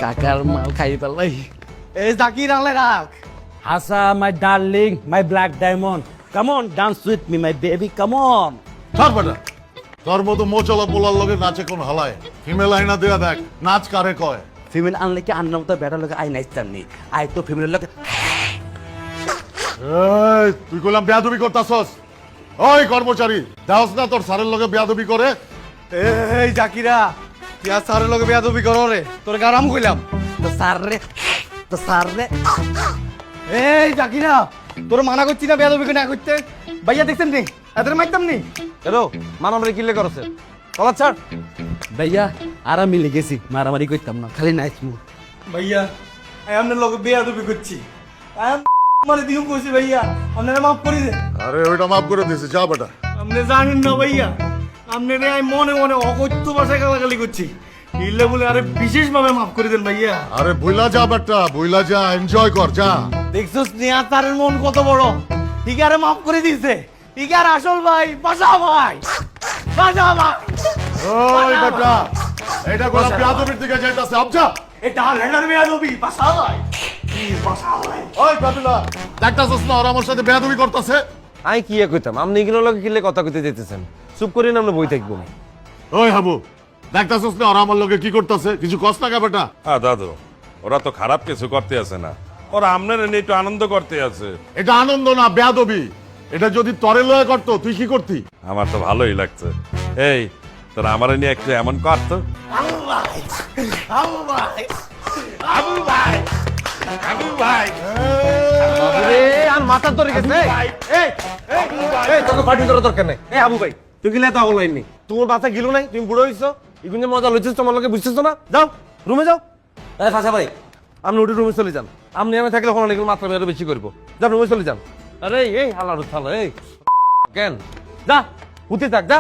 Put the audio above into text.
কাকার মাল খাই পেলাই। এই জাকির আনলে রাখ। Hasa, my darling, my black diamond. Come on, dance with me, my baby. Come on. ছাড় বেটা, তোর মতো মোচলা পোলার লগে নাচে কোন হালায়? ফিমেল আইনা দেয়া দেখ, নাচ কারে কয়? ফিমেল আনলে কি আন্নার মতো বেটার লোক আই নাচতাম নি। আই তো ফিমেলের লোক। এই, তুই কইলাম বেয়াদবি করতাছস? ওই কর্মচারী, দেহস না তোর স্যারের লগে বেয়াদবি করে? এই জাকিরা, তুই আর স্যারের লগে বেয়াদবি করো রে, তোর গারাম কইলাম। তো স্যার রে, তো স্যার রে। এই জাকিরা, তোর মানা করছি না বেয়াদবি না করতে। ভাইয়া দেখছেন নি, এদের মাইতাম নি। হ্যালো মানামারি কিলে করছে কলা ছাড়। ভাইয়া আর মিলে গেছি, মারামারি করতাম না, খালি নাচমু। ভাইয়া আমি আপনার লগে বেয়াদবি করছি। আমি মানে দিও কইছি ভাইয়া, আপনারা মাফ করে দেন। আরে ওইটা মাফ করে দিয়েছে, যা বেটা। আপনি জানেন না ভাইয়া, আপনারে আমি মনে মনে অকথ্য ভাষায় গালাগালি করছি। ইল্লে বলে আরে বিশেষভাবে মাফ করে দেন ভাইয়া। আরে ভুইলা যা বেটা, ভুইলা যা, এনজয় কর, যা। দেখছস নিয়া তার মন কত বড়, ঠিক আরে মাফ করে দিছে। ঠিক আর আসল ভাই বাসা ভাই, বাসা ভাই। ওই বেটা, এটা কোন বেয়াদবির দিকে যাইতাছে, আবজা। এটা লেডার বেয়াদবি, বাসা ভাই, বাসা ভাই। ওই বাদুলা, দেখতাছস না ওরা আমার সাথে বেয়াদবি করতাছে? আমি কি কইতাম, আপনি এগুলো লোক কিলে কথা কইতে যেতেছেন, চুপ করে না আমরা বই থাকবো। ওই হাবু, দেখতাছস না ওরা আমার লগে কি করতাছে? কিছু কষ্ট না বেটা। হ্যাঁ দাদু, ওরা তো খারাপ কিছু করতে আছে না, ওরা আপনারা নিয়ে একটু আনন্দ করতে আছে। এটা আনন্দ না, বেয়াদবি। এটা যদি তরে লয়ে করতো, তুই কি করতি? আমার তো ভালোই লাগছে। এই তোরা আমার নিয়ে একটু এমন করতো। আবু ভাই, আবু ভাই, আবু ভাই, আবু ভাই। আরে আর মাথা ধরে গেছে। এই এই তোকে পার্টি করার দরকার নেই। এই আবু ভাই তুই গিলে তো অনলাইন নেই, তোমার বাচ্চা গিলো নাই, তুমি বুড়ো হইছো, এখন যে মজা লইছিস তোমার লোকে বুঝছিস না। যাও রুমে যাও। এই ফাঁসা ভাই আপনি ওটি রুমে চলে যান, আপনি আমি থাকলে কোনো নাকি মাত্রা মেরে বেশি করবো। যাও রুমে চলে যান। আরে এই হালার থালা এই কেন যা হুতে থাক যা।